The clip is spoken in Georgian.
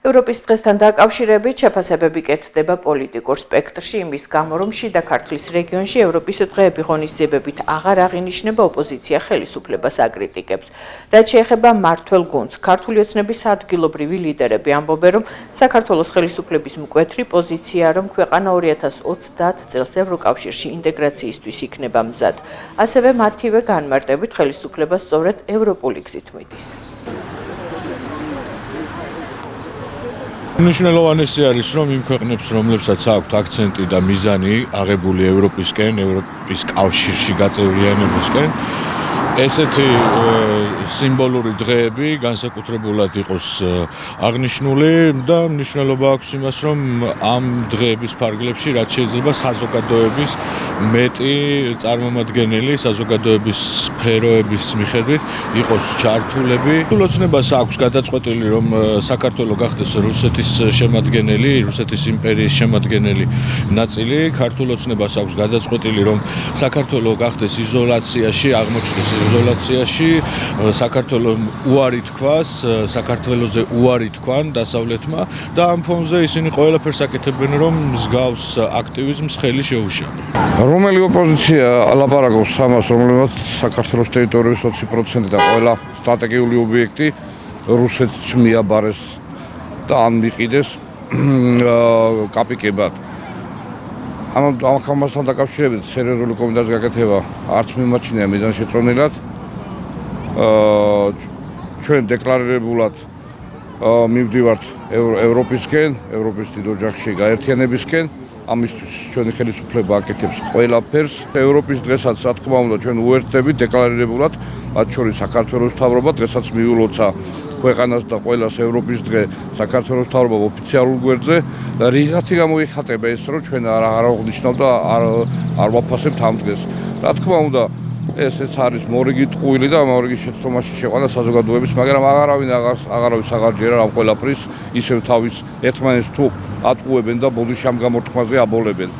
ევროპის დღესთან დაკავშირებით შეფასებები კეთდება პოლიტიკურ სპექტრში იმის გამო, რომ შიდა ქართლის რეგიონში ევროპის დღეები ღონისძიებებით აღარ აღინიშნება ოპოზიცია ხელისუფლებას აკრიტიკებს. რაც შეეხება მმართველ გუნდს, ქართული ოცნების ადგილობრივი ლიდერები ამბობენ, რომ საქართველოს ხელისუფლების მკვეთრი პოზიცია, რომ ქვეყანა 2030 წელს ევროკავშირში ინტეგრაციისთვის იქნება მზად. ასევე მათივე განმარტებით ხელისუფლება სწორედ ევროპული გზით მიდის. მნიშვნელოვანესი არის, რომ იმ ქვეყნებს, რომლებსაც აქვთ აქცენტი და მიზანი აღებული ევროპისკენ, ევროპის კავშირში გაწევრიანებისკენ, ესეთი სიმბოლური დღეები განსაკუთრებულად იყოს აღნიშნული და მნიშვნელობა აქვს იმას, რომ ამ დღეების ფარგლებში რაც შეიძლება საზოგადოების მეტი წარმომადგენელი, საზოგადოების სფეროების მიხედვით იყოს ჩართულები. ოცნებას აქვს გადაწყვეტილი, რომ საქართველო გახდეს რუსეთის შემადგენელი, რუსეთის იმპერიის შემადგენელი ნაწილი. ქართულ ოცნებას აქვს გადაწყვეტილი, რომ საქართველო გახდეს იზოლაციაში, აღმოჩნდეს იზოლაციაში, საქართველოს უარი თქვას, საქართველოზე უარი თქვან დასავლეთმა და ამ ფონზე ისინი ყველაფერს აკეთებენ, რომ მსგავს აქტივიზმს ხელი შეუშალონ. რომელი ოპოზიცია ალაპარაკობს ამას, რომლებაც საქართველოს ტერიტორიის 20% და ყველა სტრატეგიული ობიექტი რუსეთს მიაბარეს და ან მიყიდეს კაპიკებად. ამ ხომასთან დაკავშირებით სერიოზული კომენტარი გაკეთება არც მიმაჩნია მიზანშეწონილად. ჩვენ დეკლარირებულად მივდივართ ევროპისკენ, ევროპის დიდ ოჯახში გაერთიანებისკენ. ამისთვის ჩვენი ხელისუფლება აკეთებს ყველაფერს. ევროპის დღესაც, რა თქმა უნდა, ჩვენ უერთდებით დეკლარირებულად, მათ შორის საქართველოს მთავრობა დღესაც მიულოცა ქვეყანას და ყველას ევროპის დღე საქართველოს მთავრობა ოფიციალურ გვერდზე და რიღათი გამოიხატება ეს, რომ ჩვენ არ აღნიშნავ და არ ვაფასებთ ამ დღეს. რა თქმა უნდა, ესეც არის მორიგი ტყუილი და მორიგი შეცდომაში შეყვანა საზოგადოების, მაგრამ აღარავის აღარ ჯერა ამ ყველაფრის ისევ თავის ერთმანეთს თუ ატყუებენ და ბოდიში ამ გამორთმაზე აბოლებენ.